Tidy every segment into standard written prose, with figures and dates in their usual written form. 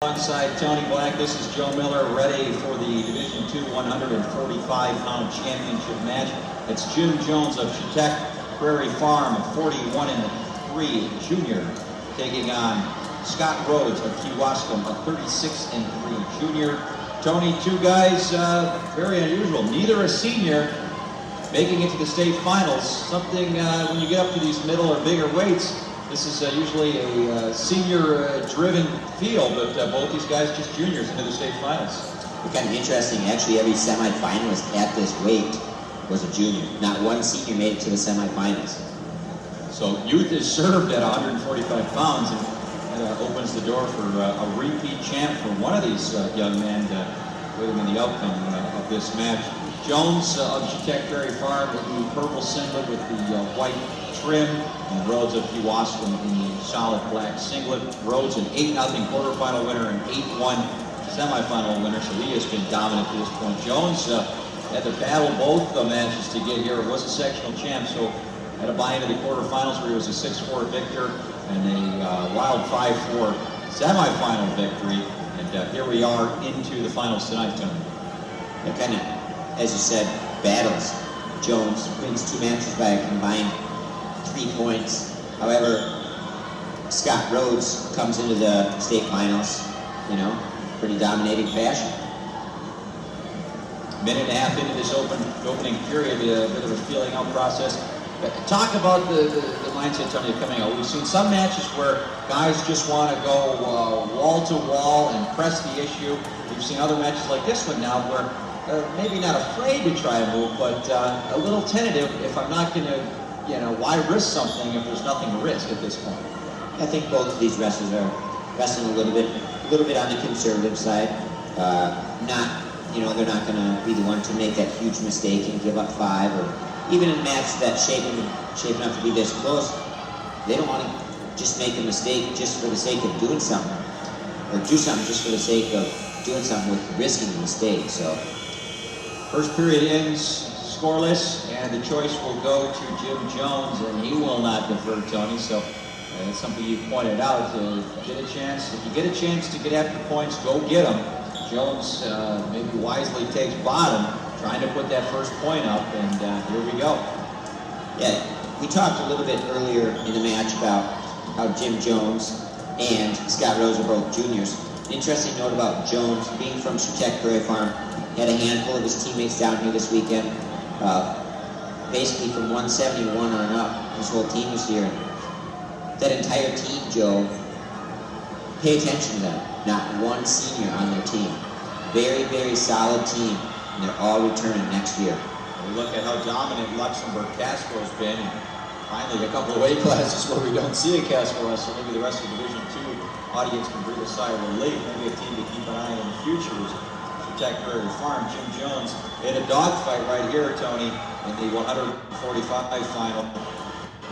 Alongside Tony Black, this is Joe Miller, ready for the Division II 145-pound championship match. It's Jim Jones of Chetek Prairie Farm, a 41-3 junior, taking on Scott Rhoads of Kewaskum, a 36-3 junior. Tony, two guys very unusual. Neither a senior, making it to the state finals. Something when you get up to these middle or bigger weights, this is usually a senior-driven field, but both these guys just juniors into the state finals. It's kind of interesting. Actually, every semifinalist at this weight was a junior. Not one senior made it to the semifinals. So youth is served at 145 pounds, and that opens the door for a repeat champ for one of these young men with him in the outcome of this match. Jones of Chetek Prairie Farm in the purple singlet with the white trim, and Rhoads of Kewaskum in the solid black singlet. Rhoads an 8-0 quarterfinal winner and 8-1 semifinal winner, so he has been dominant to this point. Jones had to battle both the matches to get here. It was a sectional champ, so had to buy into the quarterfinals where he was a 6-4 victor and a wild 5-4 semifinal victory. And here we are into the finals tonight, Tony. And kind of, as you said, battles. Jones wins 2 matches by a combined 3 points. However, Scott Rhoads comes into the state finals, pretty dominating fashion. Minute and a half into this opening period, a bit of a feeling out process. But talk about the mindset, Tony, coming out. We've seen some matches where guys just want to go wall to wall and press the issue. We've seen other matches like this one now where maybe not afraid to try and move, but a little tentative. If I'm not going to, why risk something if there's nothing to risk at this point? I think both of these wrestlers are wrestling a little bit on the conservative side. They're not going to be the one to make that huge mistake and give up 5, or even in a match that's shaping up to be this close. They don't want to just make a mistake just for the sake of doing something, or do something just for the sake of doing something with risking a mistake. So, first period ends scoreless, and the choice will go to Jim Jones, and he will not defer, Tony. So that's something you pointed out. If you get a chance to get after points, go get them. Jones maybe wisely takes bottom, trying to put that first point up, and here we go. Yeah, we talked a little bit earlier in the match about how Jim Jones and Scott Rhoads are both juniors. An interesting note about Jones being from Chetek Prairie Farm. He had a handful of his teammates down here this weekend. Basically from 171 on up, his whole team was here. That entire team, Joe, pay attention to them. Not one senior on their team. Very, very solid team, and they're all returning next year. We look at how dominant Luxembourg Casco's been, and finally a couple of weight classes where we don't see a Casco wrestler. Maybe the rest of Division II audience can breathe a sigh of relief. Maybe a team to keep an eye on in the future is Chetek Prairie Farm. Jim Jones in a dogfight right here, Tony, in the 145 final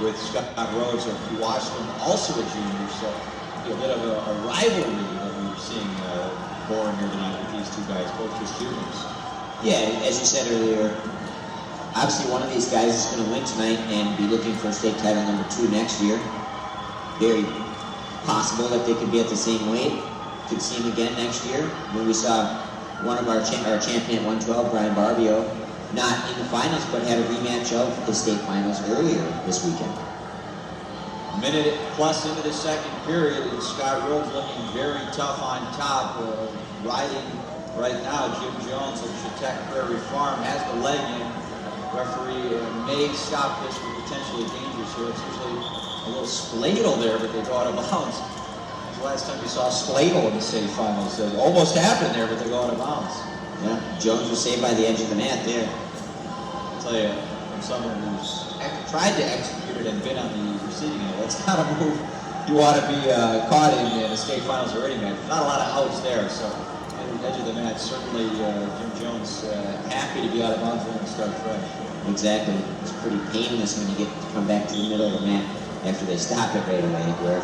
with Scott Rhoads of Kewaskum, also a junior. So a bit of a rivalry that we're seeing born here tonight with these two guys, both just juniors. Yeah, as you said earlier, obviously one of these guys is going to win tonight and be looking for state title number 2 next year. Very possible that they could be at the same weight. Could see him again next year. When we saw one of our champion at 112, Brian Barbio, not in the finals, but had a rematch of the state finals earlier this weekend. Minute plus into the second period, and Scott Rhoads looking very tough on top, riding right now. Jim Jones of Chetek Prairie Farm has the leg in. Referee may stop this with potentially dangerous here. It's usually a little spladle there, but they go out of bounds. The last time we saw a spladle in the state finals. It almost happened there, but they go out of bounds. Yeah, Jones was saved by the edge of the mat there. I'll tell you, from someone who's tried to execute it and been on the receiving end, that's not a move you want to be caught in the state finals or any match. Not a lot of outs there, so at the edge of the match, certainly Jim Jones happy to be out of bounds and start fresh. Exactly. It's pretty painless when you get to come back to the middle of the mat after they stop it right away, where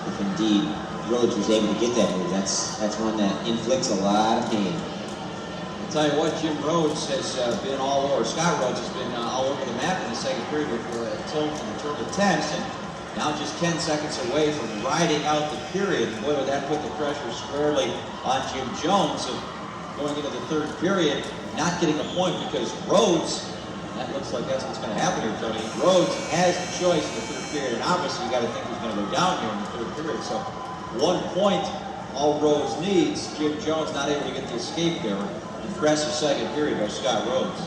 if indeed Rhoads was able to get that move, that's one that inflicts a lot of pain. I'll tell you what, Jim Rhoads has been all over. Scott Rhoads has been all over the map in the second period with tilt and the turn of tense, and now just 10 seconds away from riding out the period. Boy, would that put the pressure squarely on Jim Jones of going into the third period, not getting a point because Rhoads, that looks like that's what's going to happen here, Tony. Rhoads has the choice in the third period, and obviously you got to think he's going to go down here in the third period. So 1 point, all Rhoads needs. Jim Jones not able to get the escape there. Impressive second period by Scott Rhoads.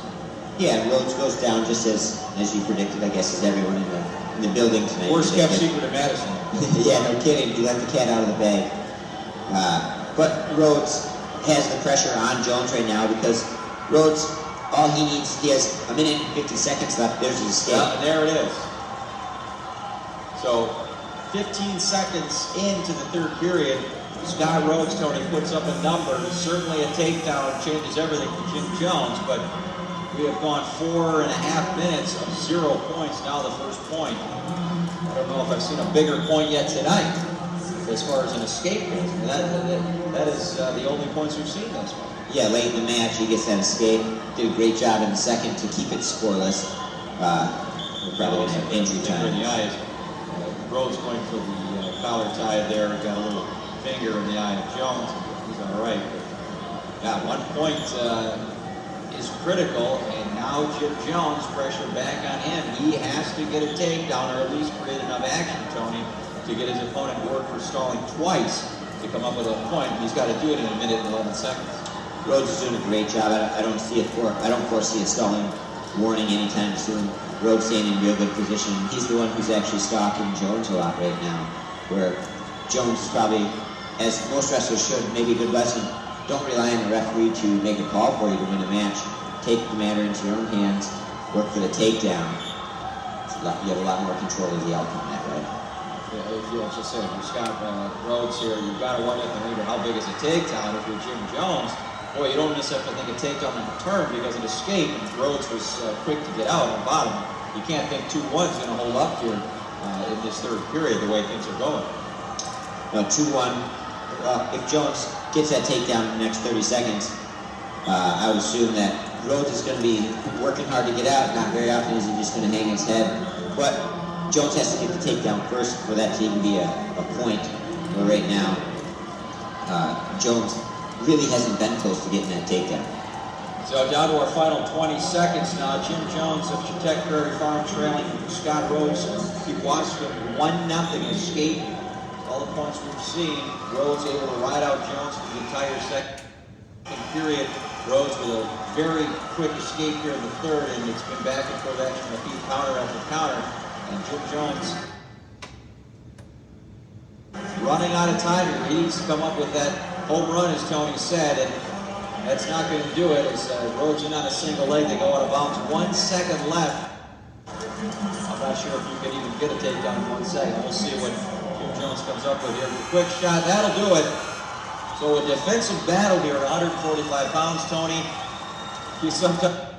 Yeah, Rhoads goes down just as you predicted, I guess, as everyone in the building tonight. Worst kept secret of Madison. Yeah, no kidding. He let the cat out of the bag. But Rhoads has the pressure on Jones right now because Rhoads, all he needs, he has 1 minute and 50 seconds left. There's his escape. And there it is. So 15 seconds into the third period, Scott Rhoads, Tony, puts up a number. Certainly a takedown changes everything for Jim Jones, but we have gone 4.5 minutes of 0 points, now the first point. I don't know if I've seen a bigger point yet tonight as far as an escape goes. That is the only points we've seen thus far. Yeah, late in the match, he gets that escape. Did a great job in the second to keep it scoreless. We're probably going to have injury time. In the eyes. Rhoads going for the collar tie there. Got a little finger in the eye of Jones. He's all right. But 1 point is critical, and now Jim Jones, pressure back on him. He has to get a takedown or at least create enough action, Tony, to get his opponent work for stalling twice to come up with a point. He's got to do it in 1 minute and 11 seconds. Rhoads is doing a great job. I don't foresee a stalling warning anytime soon. Rhoads staying in real good position. He's the one who's actually stalking Jones a lot right now, where Jones is probably, as most wrestlers should, maybe a good lesson. Don't rely on the referee to make a call for you to win a match. Take the matter into your own hands. Work for the takedown. You have a lot more control of the outcome that way. Yeah, as I said, if you're Scott Rhoads here, you've got to wonder how big is a takedown. If you're Jim Jones, boy, you don't necessarily have to think a takedown in return because an escape, and Rhoads was quick to get out on the bottom. You can't think 2-1's going to hold up here in this third period the way things are going. No, 2-1. If Jones gets that takedown in the next 30 seconds, I would assume that Rhoads is going to be working hard to get out. Not very often is he just going to hang his head. But Jones has to get the takedown first for that to even be a point. But right now, Jones really hasn't been close to getting that takedown. So down to our final 20 seconds now. Jim Jones of Chetek Prairie Farm trailing Scott Rhoads. Keep watching 1-0 escape. All the points we've seen. Rhoads able to ride out Jones for the entire second period. Rhoads with a very quick escape here in the third, and it's been back and forth action with feet counter after counter. And Jim Jones running out of time here. He needs to come up with that home run, as Tony said, and that's not going to do it. As Rhoads in on a single leg, they go out of bounds. 1 second left. I'm not sure if you can even get a takedown in 1 second. We'll see what Jim Jones comes up with here. Quick shot, that'll do it. So a defensive battle here at 145 pounds, Tony. You sometimes